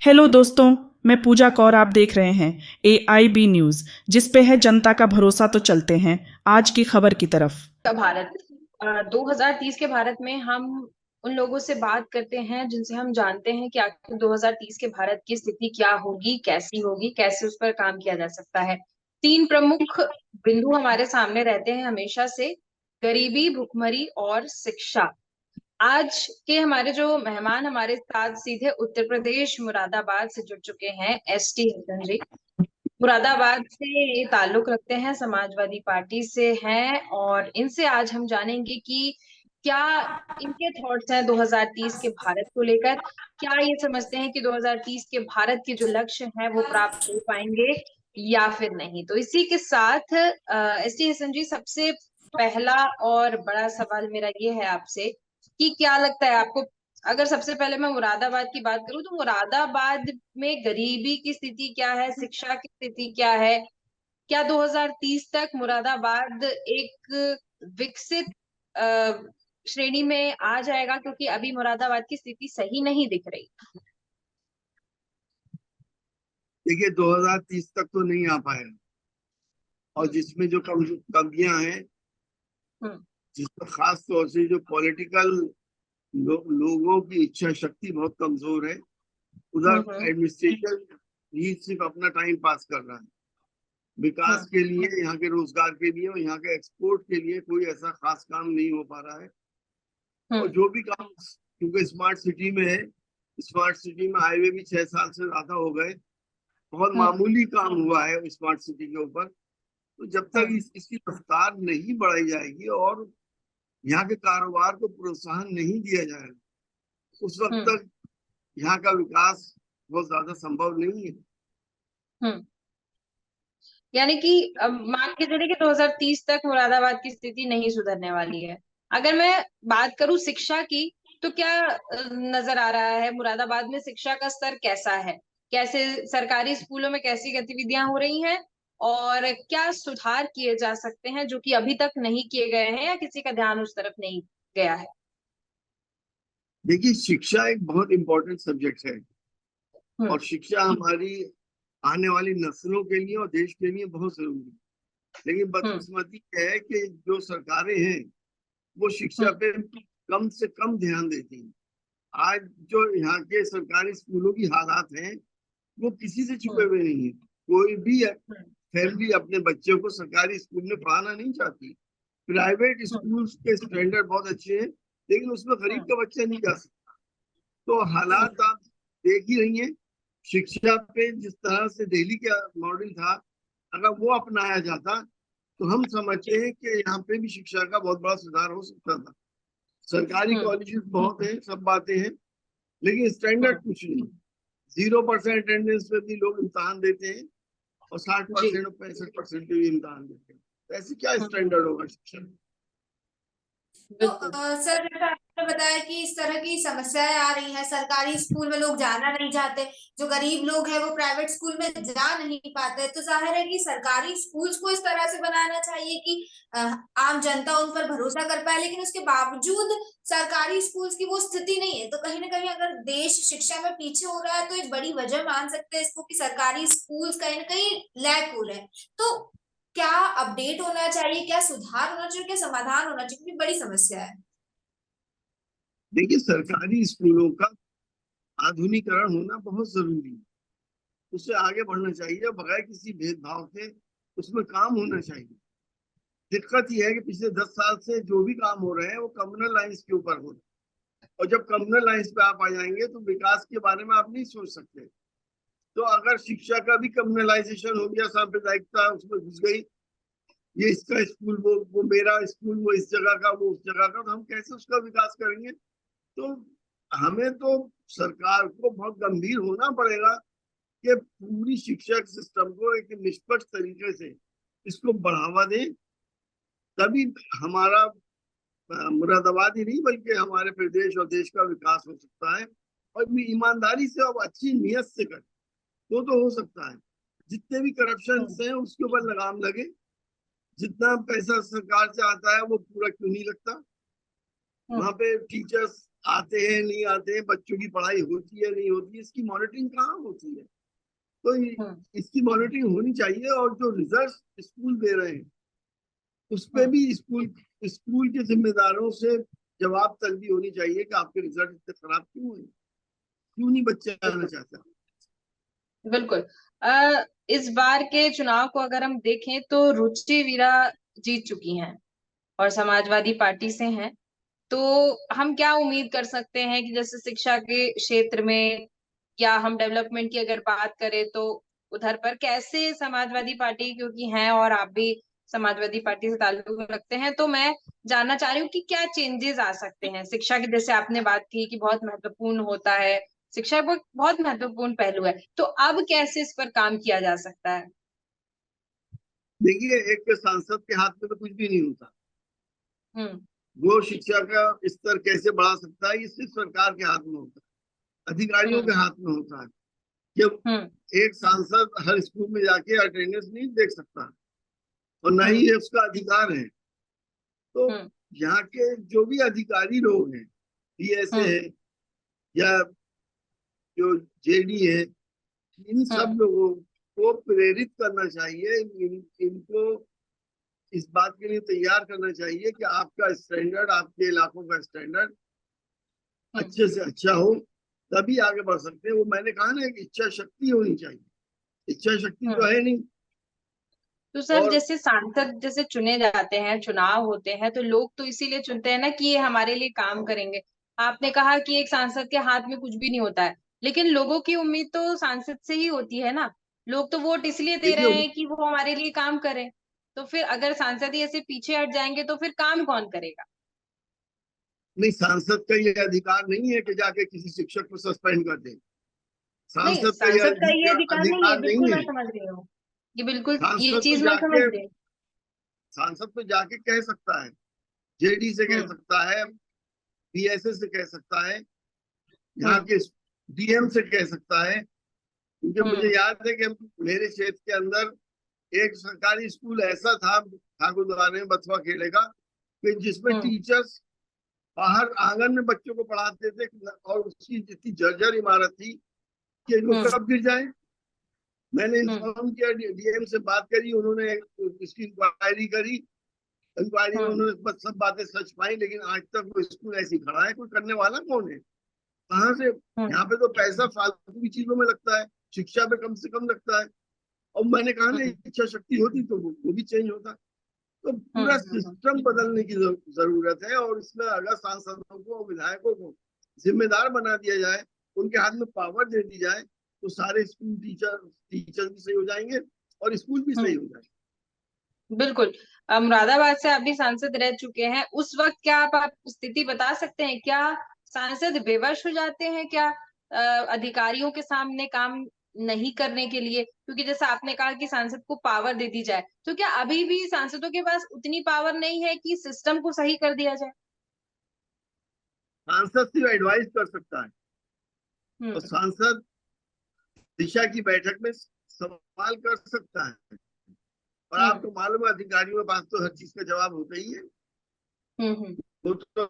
Hello दोस्तों, मैं पूजा कौर। आप देख रहे हैं AIB न्यूज़, जिस पे है जनता का भरोसा। तो चलते हैं आज की खबर की तरफ। का भारत 2030 के भारत में हम उन लोगों से बात करते हैं जिनसे हम जानते हैं कि आखिर 2030 के भारत की स्थिति क्या होगी, कैसी होगी, कैसे उस पर काम किया जा सकता है। तीन प्रमुख बिंदु हमारे सामने रहते हैं हमेशा से: गरीबी, भुखमरी और शिक्षा। आज के हमारे जो मेहमान हमारे साथ सीधे उत्तर प्रदेश मुरादाबाद से जुड़ चुके हैं, ST हसन जी। मुरादाबाद से ये ताल्लुक रखते हैं, समाजवादी पार्टी से हैं, और इनसे आज हम जानेंगे कि क्या इनके थॉट्स हैं 2030 के भारत को लेकर। क्या ये समझते हैं कि 2030 के भारत के जो लक्ष्य हैं वो प्राप्त हो पाएंगे या फिर नहीं। तो इसी के साथ ST हसन जी, सबसे पहला और बड़ा सवाल मेरा ये है आपसे कि क्या लगता है आपको, अगर सबसे पहले मैं मुरादाबाद की बात करूं तो मुरादाबाद में गरीबी की स्थिति क्या है, शिक्षा की स्थिति क्या है? क्या 2030 तक मुरादाबाद एक विकसित श्रेणी में आ जाएगा? क्योंकि अभी मुरादाबाद की स्थिति सही नहीं दिख रही। देखिए 2030 तक तो नहीं आ पाएगा। और जिसमें जो कमियां हैं, हम्म जिसमें खास तौर से जो पॉलिटिकल लोगों की इच्छा शक्ति बहुत कमजोर है। उधर हम्म एडमिनिस्ट्रेशन ही सिर्फ अपना टाइम पास कर रहा है। विकास हम्म के लिए, यहाँ के रोजगार के लिए और यहाँ के एक्सपोर्ट के लिए कोई ऐसा खास काम नहीं हो पा रहा है। और हम्म जो भी काम, क्योंकि स्मार्ट सिटी में है, स्मार्ट सिटी में हाईवे भी 6 साल से ज्यादा हो गए। बहुत हम्म मामूली काम हुआ है स्मार्ट सिटी के ऊपर। तो जब तक हम्म इसकी रफ्तार नहीं बढ़ाई जाएगी और यहाँ के कारोबार को प्रोत्साहन नहीं दिया जाएगा, उस वक्त हम्म तक यहाँ का विकास बहुत ज्यादा संभव नहीं है। हम्म यानी कि मान के चलिए कि 2030 तक मुरादाबाद की स्थिति नहीं सुधरने वाली है। अगर मैं बात करूं शिक्षा की, तो क्या नजर आ रहा है मुरादाबाद में शिक्षा का स्तर कैसा है? कैसे सरकारी स्कूलों में कैसी गतिविधियां हो रही हैं, और क्या सुधार किए जा सकते हैं जो कि अभी तक नहीं किए गए हैं या किसी का ध्यान उस तरफ नहीं गया है? देखिए, शिक्षा एक बहुत इंपॉर्टेंट सब्जेक्ट है। हम्म और शिक्षा हमारी आने वाली नस्लों के लिए और देश के लिए बहुत जरूरी है। लेकिन हम्म बदकिस्मती है कि जो सरकारें हैं वो शिक्षा हम्म पे कम से कम ध्यान देती हैं। आज जो यहाँ के सरकारी स्कूलों की हालात हैं, वो किसी से छुपे हम्म हुए नहीं है। कोई भी हम्म फैमिली अपने बच्चों को सरकारी स्कूल में पढ़ाना नहीं चाहती। प्राइवेट हम्म स्कूल के स्टैंडर्ड बहुत अच्छे हैं, लेकिन उसमें गरीब हम्म का बच्चा नहीं जा सकता। तो हम्म हालात आप देख ही रही हैं। शिक्षा पे जिस तरह से दिल्ली का मॉडल था, अगर वो अपनाया जाता तो हम समझते हैं कि यहाँ पे भी शिक्षा का बहुत बड़ा सुधार हो सकता था। सरकारी हम्म कॉलेजेस बहुत हैं, सब बातें हैं, लेकिन स्टैंडर्ड हम्म कुछ नहीं। 0% अटेंडेंस पे भी लोग इम्तहान देते हैं और साठ जी। परसेंट और 65% पे भी इम्तहान देते हैं। तो ऐसे क्या हम्म स्टैंडर्ड होगा शिक्षा में? तो बिल्कुल। सर, जैसा आपने बताया कि इस तरह की समस्याएं आ रही हैं, सरकारी स्कूल में लोग जाना नहीं चाहते, जो गरीब लोग हैं वो प्राइवेट स्कूल में जा नहीं पाते। तो जाहिर है कि सरकारी स्कूल्स को इस तरह से बनाना चाहिए कि आम जनता उन पर भरोसा कर पाए, लेकिन उसके बावजूद सरकारी स्कूल्स की वो स्थिति नहीं है। तो कहीं ना कहीं अगर देश शिक्षा में पीछे हो रहा है तो एक बड़ी वजह मान सकते हैं इसको कि सरकारी स्कूल्स कहीं ना कहीं लैक हो रहे हैं। तो क्या अपडेट होना चाहिए, क्या सुधार होना चाहिए, क्या समाधान होना चाहिए, क्योंकि बड़ी समस्या है। देखिए, सरकारी स्कूलों का आधुनिकीकरण होना बहुत जरूरी है। उससे आगे बढ़ना चाहिए, बगैर किसी भेदभाव के उसमें काम होना चाहिए। दिक्कत यह है कि पिछले 10 साल से जो भी काम हो रहे हैं वो कम्युनल लाइंस के ऊपर हो रहे हैं। और जब कम्युनल लाइंस पे आप आ जाएंगे तो विकास के बारे में आप नहीं सोच सकते। तो अगर शिक्षा का भी कम्युनलाइजेशन हो गया, सांप्रदायिकता उसमें घुस गई, ये इसका स्कूल, वो मेरा स्कूल, वो इस जगह का, वो उस जगह का, तो हम कैसे उसका विकास करेंगे? तो हमें तो सरकार को बहुत गंभीर होना पड़ेगा कि पूरी शिक्षा सिस्टम को एक निष्पक्ष तरीके से इसको बढ़ावा दें। तभी हमारा मुरादाबाद ही नहीं बल्कि हमारे प्रदेश और देश का विकास हो सकता है। और भी ईमानदारी से और अच्छी नीयत से करें तो हो सकता है। जितने भी करप्शन हम्म हैं उसके ऊपर लगाम लगे। जितना पैसा सरकार से आता है वो पूरा क्यों नहीं लगता? हम्म वहां पे टीचर्स आते हैं नहीं आते हैं, बच्चों की पढ़ाई होती है नहीं होती है, इसकी मॉनिटरिंग कहाँ होती है? तो इसकी मॉनिटरिंग होनी चाहिए, और जो रिजल्ट स्कूल दे रहे हैं उस पे भी स्कूल के जिम्मेदारों से जवाब तलबी होनी चाहिए कि आपके रिजल्ट इतने खराब क्यों हुए, क्यों नहीं बच्चे आना चाहता। बिल्कुल। इस बार के चुनाव को अगर हम देखें तो रुचि वीरा जीत चुकी हैं और समाजवादी पार्टी से हैं, तो हम क्या उम्मीद कर सकते हैं कि जैसे शिक्षा के क्षेत्र में या हम डेवलपमेंट की अगर बात करें तो उधर पर कैसे समाजवादी पार्टी, क्योंकि हैं और आप भी समाजवादी पार्टी से ताल्लुक रखते हैं, तो मैं जानना चाह रही हूँ कि क्या चेंजेस आ सकते हैं शिक्षा की। जैसे आपने बात की कि बहुत महत्वपूर्ण होता है, शिक्षा बहुत महत्वपूर्ण पहलू है, तो अब कैसे इस पर काम किया जा सकता है? देखिए, एक सांसद के हाथ में तो कुछ भी नहीं होता। हम्म वो शिक्षा का स्तर कैसे बढ़ा सकता है, ये सिर्फ सरकार के हाथ में होता है, अधिकारियों के हाथ में होता है। जब एक सांसद हर स्कूल में जाके अटेंडेंस नहीं देख सकता, और न ही ये उसका अधिकार है। तो यहाँ के जो भी अधिकारी लोग हैं, पीएसए है या जो जेडी है, इन सब लोगों को प्रेरित करना चाहिए, इनको इस बात के लिए तैयार करना चाहिए कि आपका स्टैंडर्ड, आपके इलाकों का स्टैंडर्ड अच्छे से अच्छा हो, तभी आगे बढ़ सकते हैं। वो मैंने कहा ना, कि इच्छा शक्ति होनी चाहिए, इच्छा शक्ति तो है नहीं। तो सर, और जैसे सांसद जैसे चुने जाते हैं, चुनाव होते हैं, तो लोग तो इसीलिए चुनते हैं ना कि ये हमारे लिए काम करेंगे। आपने कहा कि एक सांसद के हाथ में कुछ भी नहीं होता है, लेकिन लोगों की उम्मीद तो सांसद से ही होती है ना। लोग तो वोट इसलिए दे रहे देखिए, हैं कि वो हमारे लिए काम करें। तो फिर अगर सांसद ही ऐसे पीछे हट जाएंगे तो फिर काम कौन करेगा? नहीं, सांसद का ये अधिकार नहीं है कि जाके किसी शिक्षक को सस्पेंड कर दे। नहीं, सांसद का ये सांसद का ये अधिकार नहीं है, अधिकार बिल्कुल नहीं मैं है। समझ रही हूँ। ये बिल्कुल, ये सांसद तो चीज मैं समझ जाके रही हूँ। सांसद तो जाके कह सकता है, जेडी से कह सकता है, पीएसए से कह सकता है, यहाँ के डीएम से कह सकता है। क्योंकि मुझे याद है कि मेरे क्षेत्र के अंदर एक सरकारी स्कूल ऐसा था ठाकुरद्वारा में, बथुआ खेड़े का, कि जिसमें टीचर्स बाहर आंगन में बच्चों को पढ़ाते थे, और उसकी जितनी जर्जर इमारत थी कि लोग कब गिर जाए। मैंने इन्फॉर्म किया, डीएम से बात करी, उन्होंने इसकी इंक्वायरी करी। इंक्वायरी में उन्होंने बस सब बातें सच पाई, लेकिन आज तक वो स्कूल ऐसी खड़ा है, कोई करने वाला कौन है? कहाँ से? यहाँ पे तो पैसा फालतू की चीजों में लगता है, शिक्षा पे कम से कम लगता है। और मैंने कहा ना, इच्छा शक्ति होती तो वो भी चेंज होता। तो पूरा सिस्टम बदलने की जरूरत है, और इसमें अगर सांसदों को, विधायकों को जिम्मेदार बना दिया जाए, उनके हाथ में पावर दे दी जाए, तो सारे स्कूल टीचर भी सही हो जाएंगे और स्कूल भी सही हो जाएंगे। बिल्कुल। मुरादाबाद से आप भी सांसद रह चुके हैं, उस वक्त क्या आप स्थिति बता सकते हैं? क्या सांसद बेवश हो जाते हैं क्या अधिकारियों के सामने काम नहीं करने के लिए? क्योंकि जैसा आपने कहा कि सांसद को पावर दे दी जाए, तो क्या अभी भी सांसदों के पास उतनी पावर नहीं है कि सिस्टम को सही कर दिया जाए? सांसद सिर्फ एडवाइस कर सकता है, और सांसद दिशा की बैठक में सवाल कर सकता है। और आपको मालूम है, अधिकारियों के पास तो हर चीज का जवाब होता ही है। वो तो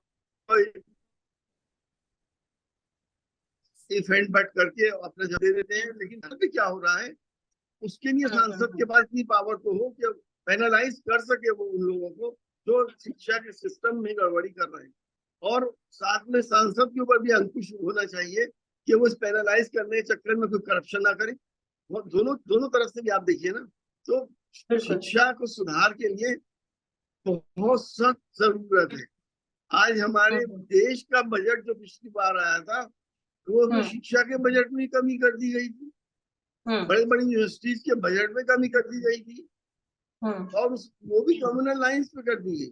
इवेंट बट करके अपने जवाब दे देते हैं, लेकिन अभी क्या हो रहा है, उसके लिए सांसद के पास इतनी पावर तो हो कि पेनलाइज कर सके वो उन लोगों को जो शिक्षा के सिस्टम में गड़बड़ी कर रहे हैं। और साथ में सांसद के ऊपर भी अंकुश होना चाहिए कि वो इस पेनलाइज करने के चक्कर में कोई करप्शन ना करे। वो दोनों तरफ से भी आप देखिए ना, तो शिक्षा को सुधार के लिए बहुत सख्त जरूरत है। आज हमारे देश का बजट जो पिछली बार आया था, वो शिक्षा के बजट में कमी कर दी गई थी, बड़ी बड़ी यूनिवर्सिटीज के बजट में कमी कर दी गई थी, और वो भी कम्युनल लाइंस पे कर दी गई।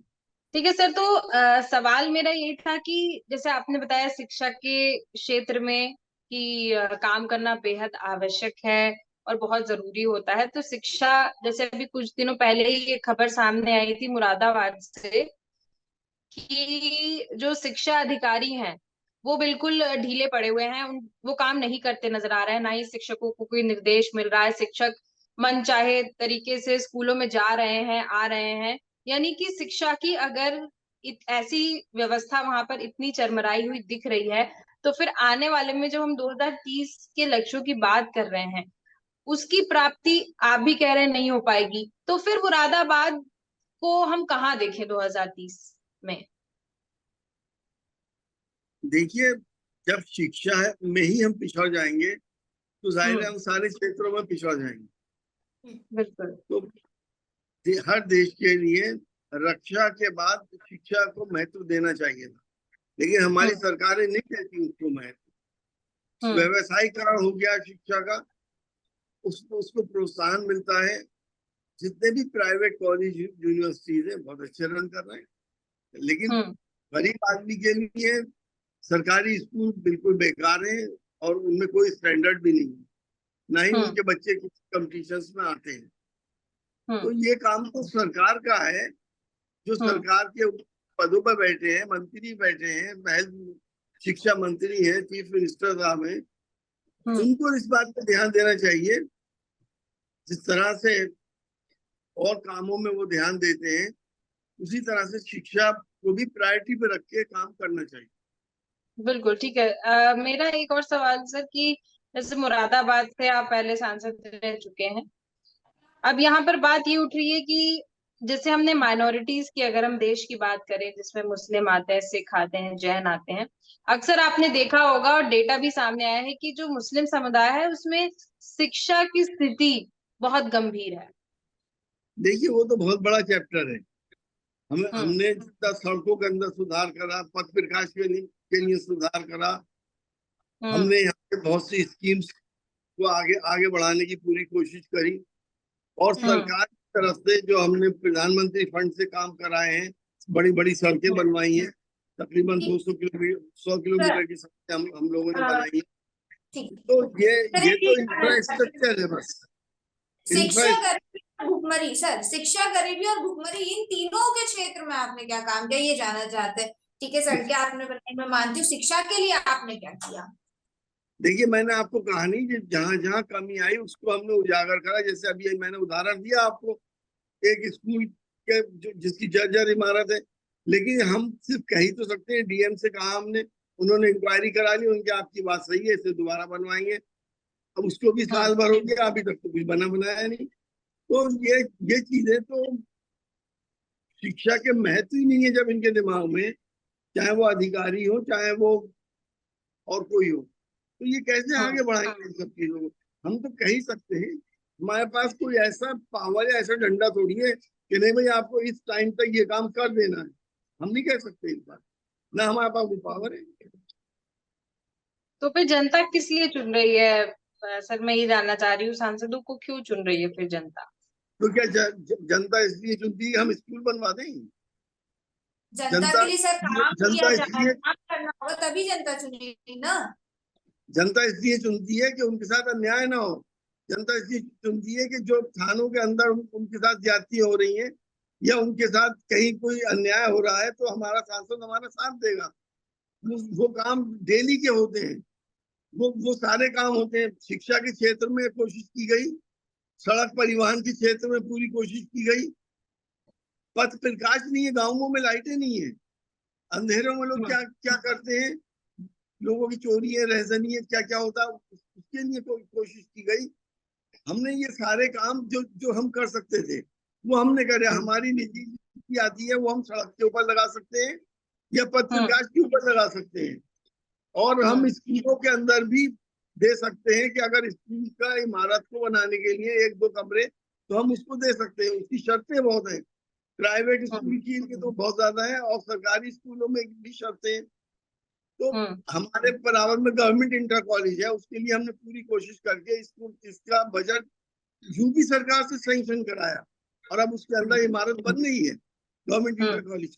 ठीक है सर, तो सवाल मेरा ये था कि जैसे आपने बताया शिक्षा के क्षेत्र में कि काम करना बेहद आवश्यक है और बहुत जरूरी होता है। तो शिक्षा, जैसे अभी कुछ दिनों पहले ही ये खबर सामने आई थी मुरादाबाद से कि जो शिक्षा अधिकारी हैं वो बिल्कुल ढीले पड़े हुए हैं, वो काम नहीं करते नजर आ रहे हैं, ना ही शिक्षकों को कोई निर्देश मिल रहा है। शिक्षक मनचाहे तरीके से स्कूलों में जा रहे हैं, आ रहे हैं। यानी कि शिक्षा की अगर ऐसी व्यवस्था वहां पर इतनी चरमराई हुई दिख रही है, तो फिर आने वाले में जो हम 2030 के लक्ष्यों की बात कर रहे हैं, उसकी प्राप्ति आप भी कह रहे हैं नहीं हो पाएगी, तो फिर मुरादाबाद को हम कहाँ देखें 2030 में? देखिए, जब शिक्षा में ही हम पिछड़ जाएंगे तो जाहिर है हम सारे क्षेत्रों में पिछड़ जाएंगे। बिल्कुल। तो हर देश के लिए रक्षा के बाद शिक्षा को महत्व देना चाहिए था, लेकिन हमारी सरकारें नहीं देती उसको महत्व। व्यवसायीकरण हो गया शिक्षा का, उसको प्रोत्साहन मिलता है। जितने भी प्राइवेट कॉलेज यूनिवर्सिटीज हैं बहुत अच्छे रन कर रहे हैं, लेकिन गरीब आदमी के लिए सरकारी स्कूल बिल्कुल बेकार है और उनमें कोई स्टैंडर्ड भी नहीं है, ना ही उनके बच्चे किसी कॉम्पिटिशन्स में आते हैं। तो ये काम तो सरकार का है, जो सरकार के पदों पर बैठे हैं, मंत्री बैठे हैं, महज शिक्षा मंत्री हैं, चीफ मिनिस्टर साहब हैं, उनको इस बात पर ध्यान देना चाहिए। जिस तरह से और कामों में वो ध्यान देते हैं, उसी तरह से शिक्षा को भी प्रायोरिटी पे रख के काम करना चाहिए। बिल्कुल ठीक है। मेरा एक और सवाल सर कि जैसे मुरादाबाद से आप पहले सांसद रह चुके हैं, अब यहाँ पर बात ये उठ रही है कि जैसे हमने माइनॉरिटीज की, अगर हम देश की बात करें जिसमें मुस्लिम आते हैं, सिख आते हैं, जैन आते हैं, अक्सर आपने देखा होगा और डेटा भी सामने आया है कि जो मुस्लिम समुदाय है उसमें शिक्षा की स्थिति बहुत गंभीर है। देखिए, वो तो बहुत बड़ा चैप्टर है। हमने जितना सड़कों के अंदर सुधार करा, पथ प्रकाश के लिए सुधार करा, हमने यहाँ पे बहुत सी स्कीम्स को आगे बढ़ाने की पूरी कोशिश करी, और सरकार की तरफ से जो हमने प्रधानमंत्री फंड से काम कराए हैं, बड़ी बड़ी सड़कें बनवाई हैं, तकरीबन 100 किलोमीटर की सड़कें हम लोगों ने बनाई है। तो ये तो इंफ्रास्ट्रक्चर है बस। भुखमरी सर, शिक्षा, गरीबी और भुखमरी, इन तीनों के क्षेत्र में आपने क्या काम किया, ये जानना चाहते हैं। ठीक है, सड़कें आपने बनाई, मैं मानती हूँ, शिक्षा के लिए आपने क्या किया? देखिए, मैंने आपको कहा नहीं कि जहां जहां कमी आई उसको हमने उजागर करा। जैसे अभी मैंने उदाहरण दिया आपको एक स्कूल के जिसकी जर्जर इमारत है, लेकिन हम सिर्फ कह ही तो सकते हैं। डीएम से कहा हमने, उन्होंने इंक्वायरी करा ली, उनकी आपकी बात सही है, इसे दोबारा बनवाएंगे। अब उसको भी साल भर हो गया, अभी तक तो कुछ बनाया नहीं। तो ये चीजें तो शिक्षा के महत्व ही नहीं है जब इनके दिमाग में, चाहे वो अधिकारी हो चाहे वो और कोई हो, तो ये कैसे आगे बढ़ाएंगे इन सब चीजों को? हम तो कह ही सकते हैं, हमारे पास कोई ऐसा पावर या ऐसा डंडा थोड़ी है कि नहीं भाई आपको इस टाइम तक ये काम कर देना है। हम नहीं कह सकते इस बात, ना हमारे पास वो पावर है। तो फिर जनता किस लिए चुन रही है सर? मैं ये जानना चाह रही हूँ, सांसदों को क्यों चुन रही है फिर जनता? तो क्या जनता इसलिए चुनती है हम स्कूल बनवा दें? जनता के लिए सर काम किया जाए, इसलिए काम करना होगा तभी जनता चुनेगी ना। जनता इसलिए चुनती है कि उनके साथ अन्याय ना हो। जनता इसलिए चुनती है कि जो थानों के अंदर उनके साथ ज्यादती हो रही है या उनके साथ कहीं कोई अन्याय हो रहा है, तो हमारा सांसद हमारा साथ देगा। वो काम डेली के होते हैं, वो सारे काम होते हैं। शिक्षा के क्षेत्र में कोशिश की गई, सड़क परिवहन के क्षेत्र में पूरी कोशिश की गई। पथ प्रकाश नहीं है, गाँवों में लाइटें नहीं है, अंधेरों में लोग क्या करते हैं, लोगों की चोरी है, रहजनी है, क्या क्या होता है, उसके लिए कोशिश की गई। हमने ये सारे काम जो हम कर सकते थे वो हमने करे। हमारी निजी नीति आती है, वो हम सड़क के ऊपर लगा सकते हैं या पथ प्रकाश के ऊपर लगा सकते हैं, और हम स्कूलों के अंदर भी दे सकते हैं कि अगर स्कूल का इमारत को बनाने के लिए 1-2 कमरे तो हम उसको दे सकते हैं। उसकी शर्तें बहुत है, प्राइवेट स्कूल की तो बहुत ज्यादा है और सरकारी स्कूलों में भी शर्तें। तो हमारे बराबर में गवर्नमेंट इंटर कॉलेज है, उसके लिए हमने पूरी कोशिश करके इसका बजट यूपी सरकार से सैंक्शन कराया और अब उसके अंदर इमारत बन रही है गवर्नमेंट इंटर कॉलेज।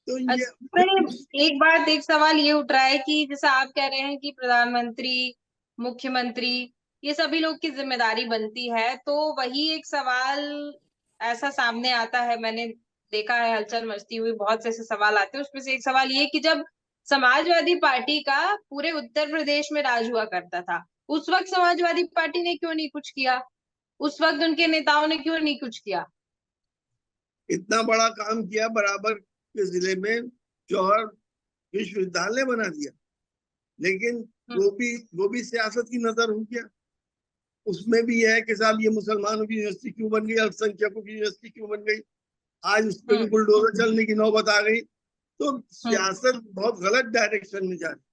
तो ये एक सवाल ये उठ रहा है कि जैसा आप कह रहे हैं कि प्रधानमंत्री, मुख्यमंत्री, ये सभी लोग की जिम्मेदारी बनती है, तो वही एक सवाल ऐसा सामने आता है, मैंने देखा है हलचल मचती हुई, बहुत से ऐसे सवाल आते हैं। उसमें से एक सवाल ये कि जब समाजवादी पार्टी का पूरे उत्तर प्रदेश में राज हुआ करता था, उस वक्त समाजवादी पार्टी ने क्यों नहीं कुछ किया? उस वक्त उनके नेताओं ने क्यों नहीं कुछ किया? इतना बड़ा काम किया, बराबर आपके जिले में जौहर विश्वविद्यालय बना दिया, लेकिन वो भी सियासत की नजर हो गया। उसमें भी है कि साहब ये मुसलमानों की यूनिवर्सिटी क्यों बन गई, अल्पसंख्यकों की यूनिवर्सिटी क्यों बन गई, आज उस पर भी बुलडोजर चलने की नौबत आ गई। तो सियासत बहुत गलत डायरेक्शन में जा रही है।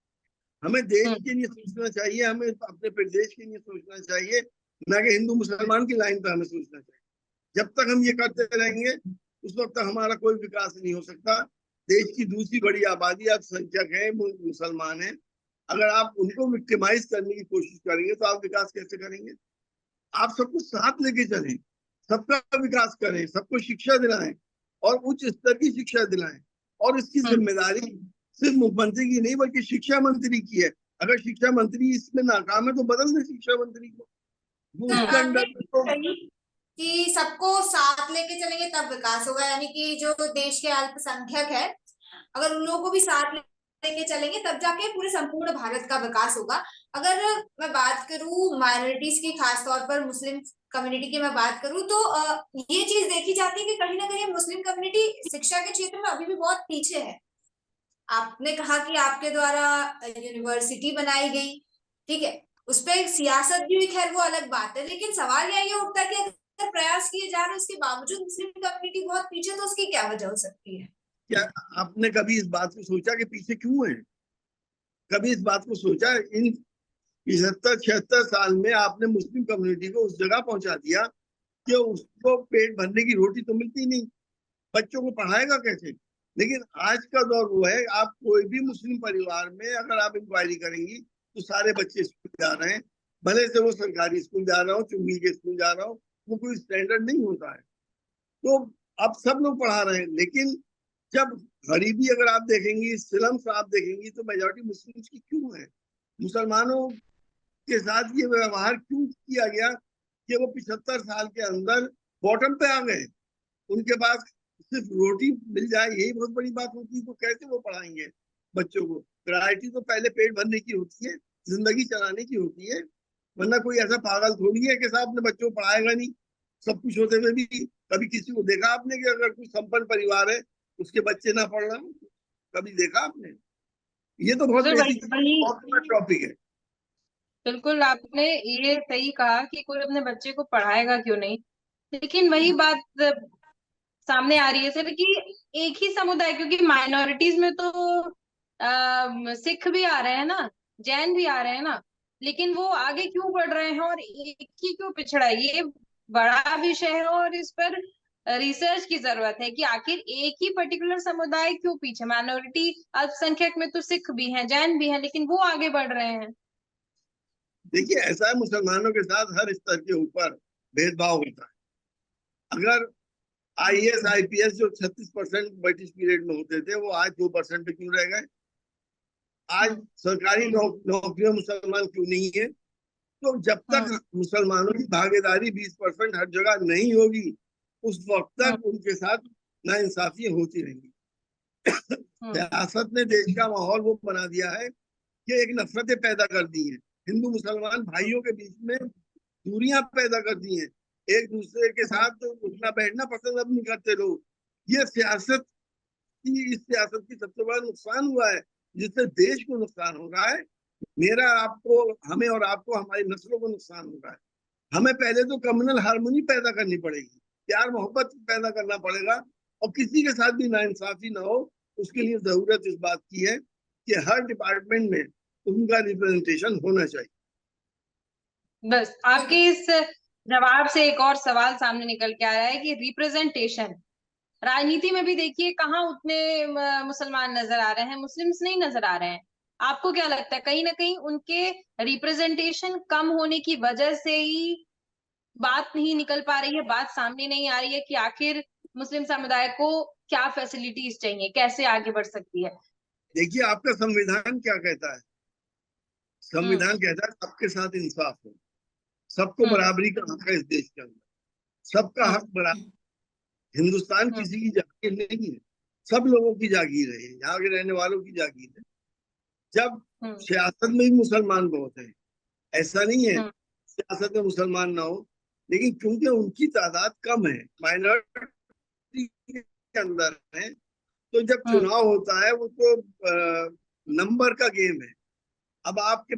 हमें देश के लिए सोचना चाहिए, हमें अपने प्रदेश के लिए सोचना चाहिए, ना कि हिंदू मुसलमान की लाइन पर हमें सोचना चाहिए। जब तक हम ये करते रहेंगे उस वक्त तक हमारा कोई विकास नहीं हो सकता। देश की दूसरी बड़ी आबादी अल्पसंख्यक है, मुसलमान है। अगर आप उनको विक्टिमाइज करने की कोशिश करेंगे तो आप विकास कैसे करेंगे? आप सबको साथ लेके चलें, सबका विकास करें, सबको शिक्षा दिलाएं और उच्च स्तर की शिक्षा दिलाएं। और इसकी जिम्मेदारी सिर्फ मुख्यमंत्री की नहीं बल्कि शिक्षा मंत्री की है। अगर शिक्षा मंत्री इसमें नाकाम है तो बदल दें शिक्षा मंत्री को, वो उसके अंदर कि सबको साथ लेके चलेंगे तब विकास होगा, यानी कि जो देश के अल्पसंख्यक है अगर उन लोगों को भी साथ लेके चलेंगे तब जाके पूरे संपूर्ण भारत का विकास होगा। अगर मैं बात करूं माइनॉरिटीज की, खास तौर पर मुस्लिम कम्युनिटी की मैं बात करूं तो ये चीज देखी जाती है कि कहीं ना कहीं मुस्लिम कम्युनिटी शिक्षा के क्षेत्र में अभी भी बहुत पीछे है। आपने कहा कि आपके द्वारा यूनिवर्सिटी बनाई गई, ठीक है, उस पर सियासत भी हुई, खैर वो अलग बात है, लेकिन सवाल ये उठता है कि अगर प्रयास किए जा रहे उसके बावजूद मुस्लिम कम्युनिटी बहुत पीछे, तो उसकी क्या वजह हो सकती है? क्या आपने कभी इस बात को सोचा कि पीछे क्यों है? कभी इस बात को सोचा? इन 75-76 साल में आपने मुस्लिम कम्युनिटी को उस जगह पहुंचा दिया कि उसको पेट भरने की रोटी तो मिलती नहीं, बच्चों को पढ़ाएगा कैसे? लेकिन आज का दौर वो है, आप कोई भी मुस्लिम परिवार में अगर आप इंक्वायरी करेंगी तो सारे बच्चे स्कूल जा रहे हैं, भले से वो सरकारी स्कूल जा रहा हो, चुंगी के स्कूल जा रहा हो, वो कोई स्टैंडर्ड नहीं होता है। तो अब सब लोग पढ़ा रहे हैं, लेकिन जब गरीबी अगर आप देखेंगी, स्लम्स आप देखेंगी, तो मेजॉरिटी मुस्लिम्स की क्यों है? मुसलमानों के साथ ये व्यवहार क्यों किया गया कि वो 75 साल के अंदर बॉटम पे आ गए? उनके पास सिर्फ रोटी मिल जाए यही बहुत बड़ी बात होती है, तो कैसे वो पढ़ाएंगे बच्चों को? प्रायोरिटी तो पहले पेट भरने की होती है, जिंदगी चलाने की होती है। वरना कोई ऐसा पागल थोड़ी है कि साहब अपने बच्चों को पढ़ाएगा नहीं। सब कुछ होते हुए भी कभी किसी को देखा आपने कि अगर कोई संपन्न परिवार है उसके बच्चे ना पढ़ रहे हो? कभी देखा आपने? ये तो बहुत बेसिक टॉपिक है। बिल्कुल आपने ये सही कहा कि कोई अपने बच्चे को पढ़ाएगा क्यों नहीं, लेकिन वही बात सामने आ रही है सर कि एक ही समुदाय, क्योंकि माइनॉरिटीज में तो सिख भी आ रहे हैं ना, जैन भी आ रहे हैं ना, लेकिन वो आगे क्यों बढ़ रहे हैं और एक ही क्यों पिछड़ा है? ये बड़ा विषय है और इस पर रिसर्च की जरूरत है कि आखिर एक ही पर्टिकुलर समुदाय क्यों पीछे। माइनॉरिटी अल्पसंख्यक में तो सिख भी हैं, जैन भी हैं, लेकिन वो आगे बढ़ रहे हैं। देखिए, ऐसा है, मुसलमानों के साथ हर स्तर के ऊपर भेदभाव होता है। अगर IAS IPS जो 36% ब्रिटिश पीरियड में होते थे वो आज 2% पे क्यों रह गए? आज सरकारी नौकरियों मुसलमान क्यों नहीं है? तो जब तक मुसलमानों की भागीदारी 20% हर जगह नहीं होगी उस वक्त तक उनके साथ नाइंसाफी होती रहेंगी। सियासत ने देश का माहौल वो बना दिया है कि एक नफरतें पैदा कर दी है, हिंदू मुसलमान भाइयों के बीच में दूरियां पैदा कर दी हैं, एक दूसरे के साथ उठना बैठना पसंद अब नहीं करते लोग। ये सियासत इस सियासत की सबसे बड़ा नुकसान हुआ है, जिससे देश को नुकसान हो रहा है। मेरा आपको, हमें और आपको, हमारी नस्लों को नुकसान हो रहा है। हमें पहले तो कम्युनल हार्मोनी पैदा करनी पड़ेगी, प्यार मोहब्बत पैदा करना पड़ेगा, और किसी के साथ भी नाइंसाफी ना हो। उसके लिए जरूरत इस बात की है कि हर डिपार्टमेंट में उनका रिप्रेजेंटेशन होना चाहिए। बस आपके इस जवाब से एक और सवाल सामने निकल के आ रहा है कि रिप्रेजेंटेशन, राजनीति में भी देखिए कहाँ उतने मुसलमान नजर आ रहे हैं, मुस्लिम्स नहीं नजर आ रहे हैं। आपको क्या लगता है कहीं ना कहीं उनके रिप्रेजेंटेशन कम होने की वजह से ही बात नहीं निकल पा रही है, बात सामने नहीं आ रही है कि आखिर मुस्लिम समुदाय को क्या फैसिलिटीज चाहिए, कैसे आगे बढ़ सकती है? देखिए, आपका संविधान क्या कहता है? संविधान कहता है सबके साथ इंसाफ हो, सबको बराबरी का हक है इस देश के अंदर, सबका हक बराबर। हिंदुस्तान किसी की जागीर नहीं है, सब लोगों की जागीर है, यहाँ के रहने वालों की जागीर है। जब सियासत में भी मुसलमान बहुत है, ऐसा नहीं है सियासत में मुसलमान ना हो, लेकिन क्योंकि उनकी तादाद कम है, माइनॉरिटी के अंदर है, तो जब चुनाव होता है वो तो नंबर का गेम है। अब आपके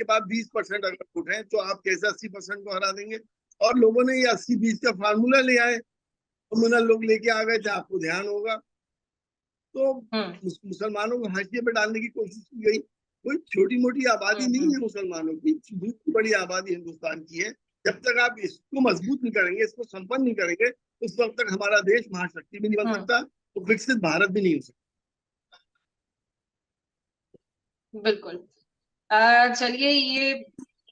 पास 20% अगर वोट है तो आप कैसे 80% को हरा देंगे? और लोगों ने ये 80-20 का फार्मूला ले आए, तो लोग लेके आ गए थे, आपको ध्यान होगा। तो मुसलमानों को हाशिए पे डालने की कोशिश की गई। कोई छोटी मोटी आबादी नहीं है मुसलमानों की, बहुत बड़ी आबादी हिंदुस्तान की है। जब तक आप इसको मजबूत नहीं करेंगे, इसको संपन्न नहीं करेंगे, उस वक्त तक हमारा देश महाशक्ति भी नहीं बन सकता, तो विकसित भारत भी नहीं हो सकता। बिल्कुल। चलिए, ये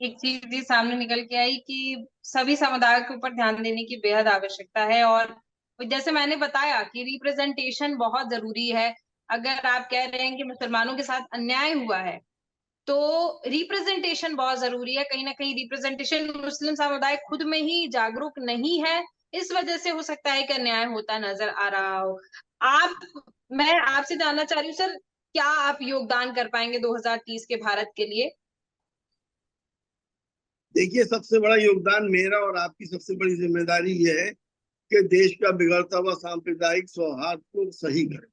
एक चीज ये सामने निकल के आई कि सभी समुदायों के ऊपर ध्यान देने की बेहद आवश्यकता है, और जैसे मैंने बताया कि रिप्रेजेंटेशन बहुत जरूरी है। अगर आप कह रहे हैं कि मुसलमानों के साथ अन्याय हुआ है, तो रिप्रेजेंटेशन बहुत जरूरी है। कहीं ना कहीं रिप्रेजेंटेशन मुस्लिम समुदाय खुद में ही जागरूक नहीं है, इस वजह से हो सकता है कि अन्याय होता नजर आ रहा हो। मैं आपसे जानना चाह रही हूँ सर, क्या आप योगदान कर पाएंगे 2030 के भारत के लिए? देखिए, सबसे बड़ा योगदान मेरा और आपकी सबसे बड़ी जिम्मेदारी ये है कि देश का बिगड़ता हुआ सांप्रदायिक सौहार्द को सही करें,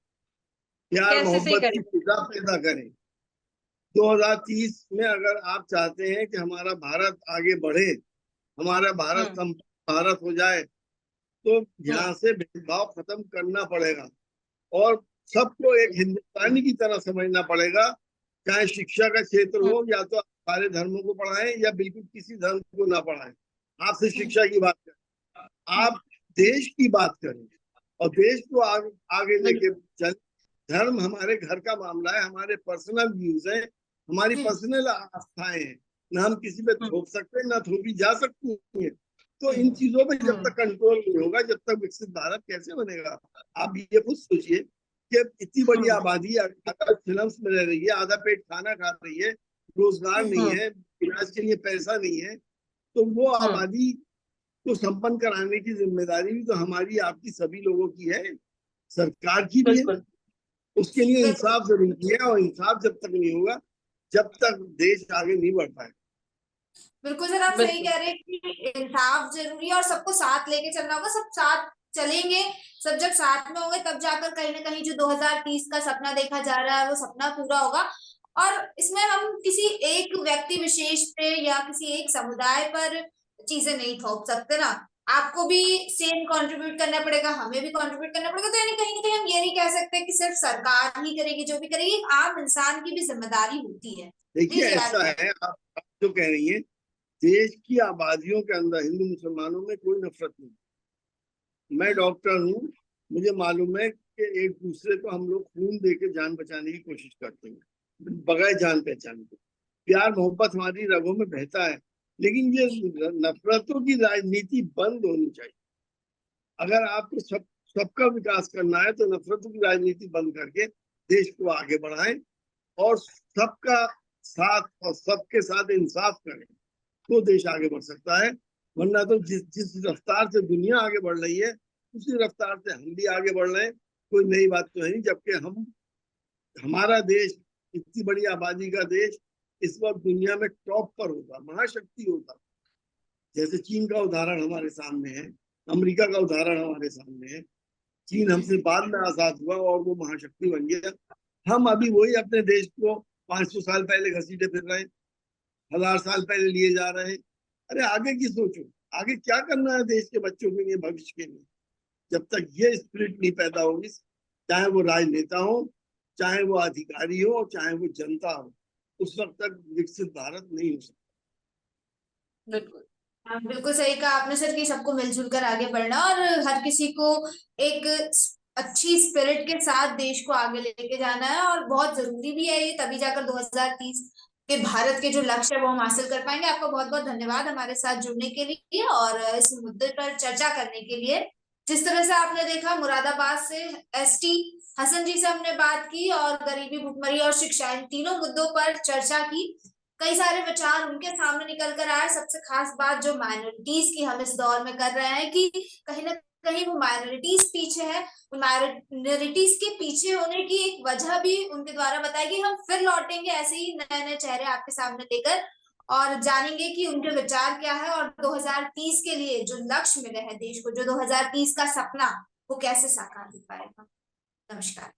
प्यार कैसे सही मोहब्बत की करें? फिजा पैदा करें। 2030 में अगर आप चाहते हैं कि हमारा भारत आगे बढ़े, हमारा भारत संपन्न भारत हो जाए, तो यहाँ से भेदभाव खत्म करना पड़ेगा और सबको एक हिंदुस्तानी की तरह समझना पड़ेगा। चाहे शिक्षा का क्षेत्र हो, या तो आप सारे धर्मों को पढ़ाएं या बिल्कुल किसी धर्म को ना पढ़ाएं। आपसे शिक्षा की बात करें, आप देश की बात करें और देश को आगे लेके चल। धर्म हमारे घर का मामला है, हमारे पर्सनल व्यूज है, हमारी पर्सनल आस्थाएं हैं, ना हम किसी पे थोप सकते हैं, ना थोपी जा सकती है। तो इन चीजों पे जब तक कंट्रोल नहीं होगा, जब तक विकसित भारत कैसे बनेगा? आप ये खुद सोचिए कि इतनी बड़ी आबादी अगर फिल्म्स में रह रही है, आधा पेट खाना खा रही है, रोजगार नहीं है, इलाज के लिए पैसा नहीं है, तो वो आबादी को संपन्न कराने की जिम्मेदारी भी तो हमारी आपकी सभी लोगों की है, सरकार की भी है। उसके लिए इंसाफ जरूरी है, और इंसाफ जब तक नहीं होगा, जब तक देश आगे नहीं बढ़ पाएगा। बिल्कुल सर, आप सही कह रहे हैं कि इंसाफ जरूरी है और सबको साथ लेके चलना होगा। सब साथ चलेंगे, सब जब साथ में होंगे तब जाकर कहीं ना कहीं जो 2030 का सपना देखा जा रहा है वो सपना पूरा होगा। और इसमें हम किसी एक व्यक्ति विशेष पे या किसी एक समुदाय पर चीजें नहीं थोप सकते ना। आपको भी सेम कंट्रीब्यूट करना पड़ेगा, हमें भी कंट्रीब्यूट करना पड़ेगा। तो यानी कहीं ना कहीं हम ये नहीं कह सकते कि सिर्फ सरकार ही करेगी, जो भी करेगी आम इंसान की भी जिम्मेदारी होती है। देखिए, ऐसा है, आप जो कह रही हैं, देश की आबादियों के अंदर हिंदू मुसलमानों में कोई नफरत नहीं। मैं डॉक्टर हूँ, मुझे मालूम है कि एक दूसरे को हम लोग खून देके जान बचाने की कोशिश करते हैं, बगैर जान पहचान के। प्यार मोहब्बत हमारी रगों में बहता है, लेकिन ये नफरतों की राजनीति बंद होनी चाहिए। अगर आपको सबका विकास करना है तो नफरतों की राजनीति बंद करके देश को आगे बढ़ाएं और सबका साथ और सबके साथ इंसाफ करें, तो देश आगे बढ़ सकता है। वरना तो जिस रफ्तार से दुनिया आगे बढ़ रही है, उसी रफ्तार से हम भी आगे बढ़ रहे हैं। कोई नई बात तो है नहीं, जबकि हमारा देश इतनी बड़ी आबादी का देश इस वक्त दुनिया में टॉप पर होता, महाशक्ति होता। जैसे चीन का उदाहरण हमारे सामने है, अमेरिका का उदाहरण हमारे सामने है। चीन हमसे बाद में आजाद हुआ और वो महाशक्ति बन गया। हम अभी वही अपने देश को 500 साल पहले घसीटे फिर रहे हैं, 1000 साल पहले लिए जा रहे हैं। अरे आगे की सोचो, आगे क्या करना है देश के बच्चों के लिए, भविष्य के लिए। जब तक ये स्पिरिट नहीं पैदा होगी, चाहे वो राजनेता हो, चाहे वो अधिकारी हो, चाहे वो जनता हो, उस वक्त तक विकसित भारत नहीं हो सकता। बिल्कुल बिल्कुल सही कहा आपने सर कि सबको मिलजुल कर आगे बढ़ना और हर किसी को एक अच्छी स्पिरिट के साथ देश को आगे लेके जाना है। और बहुत जरूरी भी है ये, तभी जाकर 2030 के भारत के जो लक्ष्य है वो हम हासिल कर पाएंगे। आपका बहुत बहुत धन्यवाद हमारे साथ जुड़ने के लिए और इस मुद्दे पर चर्चा करने के लिए। जिस तरह से आपने देखा, मुरादाबाद से एसटी हसन जी से हमने बात की और गरीबी, भुखमरी और शिक्षा, इन तीनों मुद्दों पर चर्चा की। कई सारे विचार उनके सामने निकल कर आए। सबसे खास बात जो माइनॉरिटीज की हम इस दौर में कर रहे हैं कि कहीं ना कहीं वो माइनॉरिटीज पीछे है। माइनॉरिटीज के पीछे होने की एक वजह भी उनके द्वारा बताई गई। हम फिर लौटेंगे ऐसे ही नए नए चेहरे आपके सामने लेकर और जानेंगे कि उनके विचार क्या है और 2030 के लिए जो लक्ष्य मिले हैं देश को, जो 2030 का सपना, वो कैसे साकार हो पाएगा। नमस्कार।